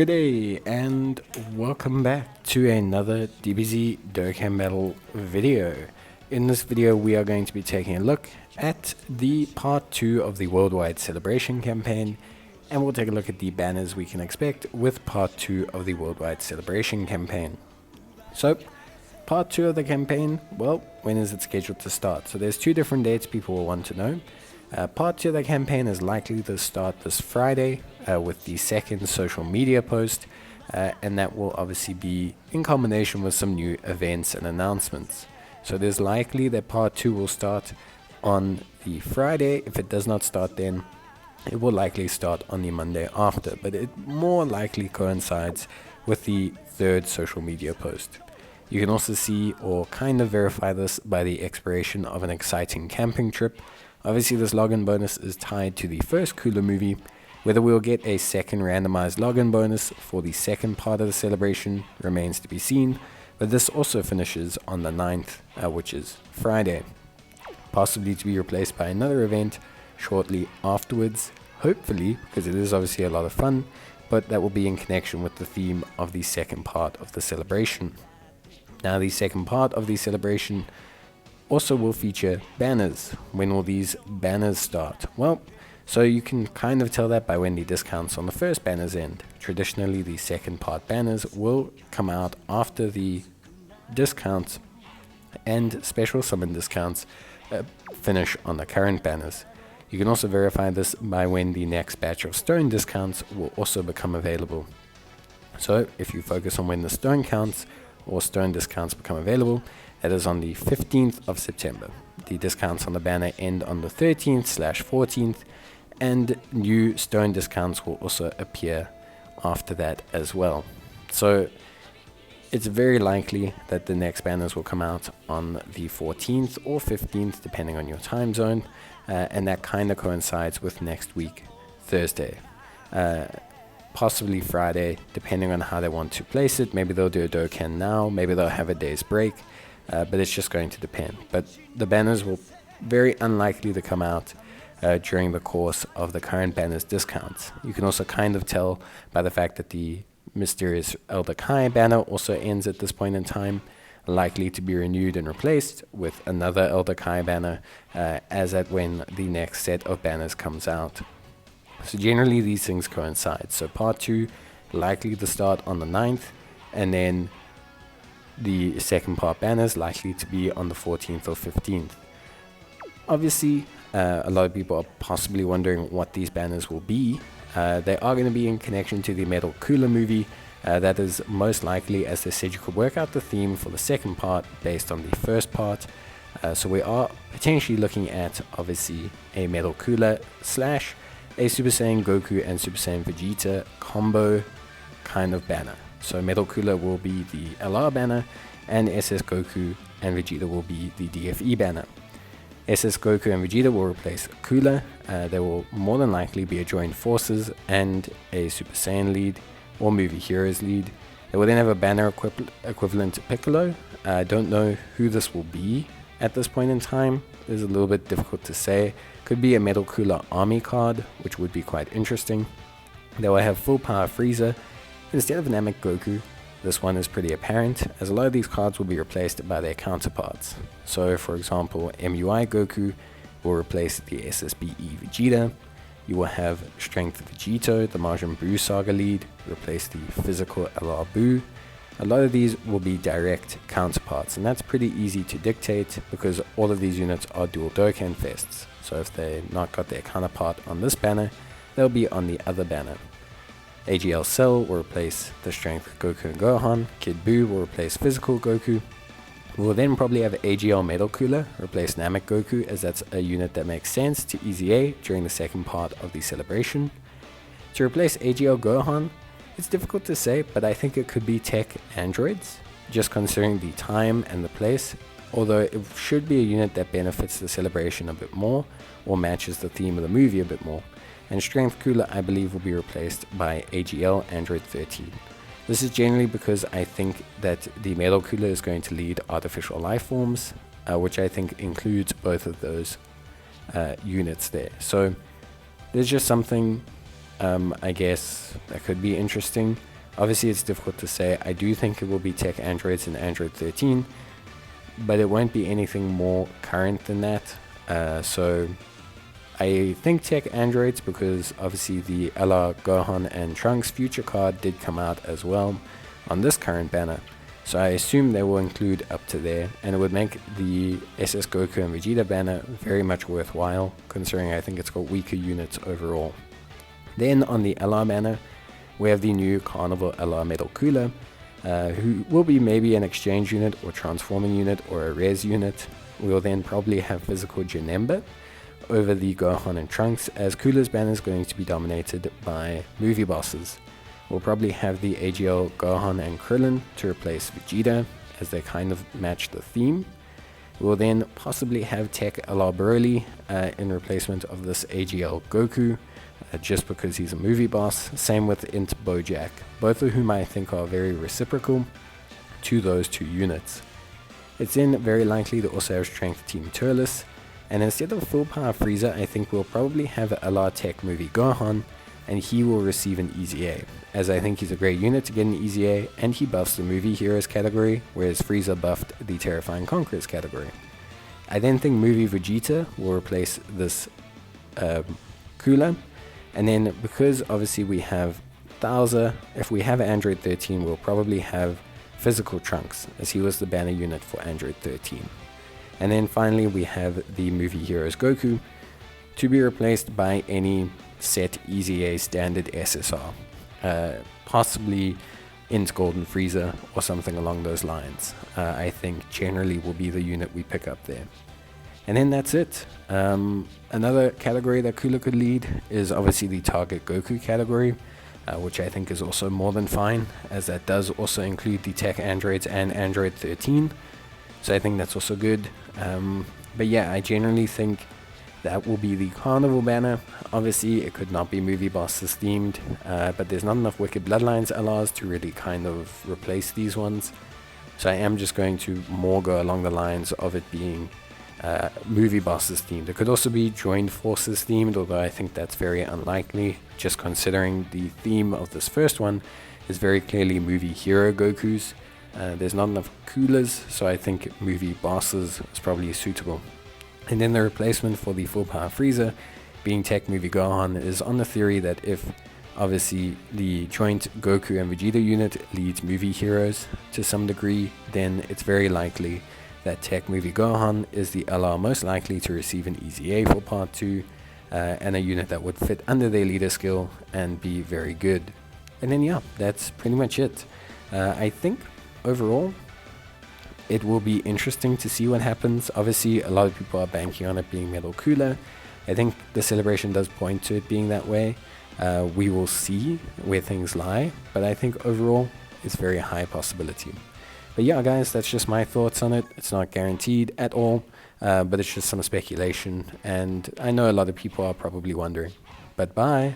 Good day and welcome back to another DBZ Dokkan Battle video. In this video we are going to be taking a look at the part 2 of the worldwide celebration campaign, and we'll take a look at the banners we can expect with part 2 of the worldwide celebration campaign. So part 2 of the campaign, well, when is it scheduled to start? So there's two different dates people will want to know. Part 2 of the campaign is likely to start this Friday with the second social media post, and that will obviously be in combination with some new events and announcements. So it is likely that part 2 will start on the Friday. If it does not start then, it will likely start on the Monday after, but it more likely coincides with the third social media post. You can also see or kind of verify this by the expiration of an exciting camping trip. Obviously this login bonus is tied to the first Cooler movie. Whether we'll get a second randomized login bonus for the second part of the celebration remains to be seen, but this also finishes on the 9th, which is Friday, possibly to be replaced by another event shortly afterwards, hopefully, because it is obviously a lot of fun, but that will be in connection with the theme of the second part of the celebration. Now the second part of the celebration also will feature banners. When will these banners start? Well, so you can kind of tell that by when the discounts on the first banners end. Traditionally, the second part banners will come out after the discounts and special summon discounts finish on the current banners. You can also verify this by when the next batch of stone discounts will also become available. So if you focus on when the stone counts or stone discounts become available, that is on the 15th of September. The discounts on the banner end on the 13th/14th, and new stone discounts will also appear after that as well. So it's very likely that the next banners will come out on the 14th or 15th, depending on your time zone, and that kind of coincides with next week, Thursday. Possibly Friday, depending on how they want to place it. Maybe they'll do a Dokkan now, maybe they'll have a day's break, but it's just going to depend. But the banners will very unlikely to come out during the course of the current banners discounts. You can also kind of tell by the fact that the mysterious Elder Kai banner also ends at this point in time, likely to be renewed and replaced with another Elder Kai banner as at when the next set of banners comes out. So generally these things coincide. So part 2 likely to start on the 9th, and then the second part banners likely to be on the 14th or 15th. Obviously a lot of people are possibly wondering what these banners will be. They are going to be in connection to the Metal Cooler movie. That is most likely, as they said, you could work out the theme for the second part based on the first part. So we are potentially looking at obviously a Metal Cooler / a Super Saiyan Goku and Super Saiyan Vegeta combo kind of banner. So Metal Cooler will be the LR banner, and SS Goku and Vegeta will be the DFE banner. SS Goku and Vegeta will replace Cooler. There will more than likely be a joined forces and a Super Saiyan lead or movie heroes lead. They will then have a banner equivalent to Piccolo. I don't know who this will be at this point in time. It's a little bit difficult to say. Could be a Metal Cooler army card, which would be quite interesting. They will have full power Frieza instead of Namek Goku. This one is pretty apparent, as a lot of these cards will be replaced by their counterparts. So for example, MUI Goku will replace the SSBE Vegeta. You will have Strength Vegito, the Majin Buu Saga lead, replace the physical LR Buu. A lot of these will be direct counterparts, and that's pretty easy to dictate because all of these units are dual Dokkan Fests. So if they're not got their counterpart on this banner, they'll be on the other banner. AGL Cell will replace the Strength Goku and Gohan. Kid Buu will replace Physical Goku. We'll then probably have AGL Metal Cooler replace Namek Goku, as that's a unit that makes sense to EZA during the second part of the celebration. To replace AGL Gohan, it's difficult to say, but I think it could be tech androids, just considering the time and the place, although it should be a unit that benefits the celebration a bit more or matches the theme of the movie a bit more. And Strength Cooler, I believe, will be replaced by AGL Android 13. This is generally because I think that the Metal Cooler is going to lead artificial life forms, which I think includes both of those units there. So there's just something I guess that could be interesting. Obviously, it's difficult to say. I do think it will be tech androids in Android 13, but it won't be anything more current than that. So I think tech androids, because obviously the LR, Gohan, and Trunks future card did come out as well on this current banner. So I assume they will include up to there, and it would make the SS Goku and Vegeta banner very much worthwhile, considering I think it's got weaker units overall. Then on the LR banner, we have the new Carnival LR Metal Cooler, who will be maybe an exchange unit or transforming unit or a res unit. We will then probably have physical Janemba over the Gohan and Trunks, as Cooler's banner is going to be dominated by movie bosses. We'll probably have the AGL Gohan and Krillin to replace Vegeta, as they kind of match the theme. We'll then possibly have Tech LR Broly in replacement of this AGL Goku, just because he's a movie boss. Same with Int Bojack, both of whom I think are very reciprocal to those two units. It's then very likely to also have Strength Team Turles, and instead of Full Power Frieza, I think we'll probably have LR Tech Movie Gohan, and he will receive an Easy A, as I think he's a great unit to get an Easy A, and he buffs the Movie Heroes category, whereas Frieza buffed the Terrifying Conquerors category. I then think Movie Vegeta will replace this Cooler. And then because obviously we have Thouser, if we have Android 13, we'll probably have Physical Trunks, as he was the banner unit for Android 13. And then finally we have the Movie Heroes Goku to be replaced by any set Easy A standard SSR, possibly Int Golden Frieza or something along those lines. I think generally will be the unit we pick up there. And then that's it. Another category that Cooler could lead is obviously the Target Goku category, which I think is also more than fine, as that does also include the Tech Androids and Android 13. So I think that's also good. But yeah, I generally think that will be the Carnival banner. Obviously, it could not be movie bosses themed, but there's not enough Wicked Bloodlines LRs to really kind of replace these ones. So I am just going to more go along the lines of it being movie bosses themed. It could also be joined forces themed, although I think that's very unlikely, just considering the theme of this first one is very clearly movie hero Gokus. There's not enough Coolers, so I think movie bosses is probably suitable. And then the replacement for the Full Power Frieza being Tech Movie Gohan is on the theory that if obviously the joint Goku and Vegeta unit leads movie heroes to some degree, then it's very likely that Tech Movie Gohan is the LR most likely to receive an Easy A for Part 2, and a unit that would fit under their leader skill and be very good. And then yeah, that's pretty much it. I think overall it will be interesting to see what happens. Obviously, a lot of people are banking on it being Metal Cooler. I think the celebration does point to it being that way. We will see where things lie, but I think overall it's very high possibility. But yeah, guys, that's just my thoughts on it. It's not guaranteed at all, but it's just some speculation, and I know a lot of people are probably wondering. But bye!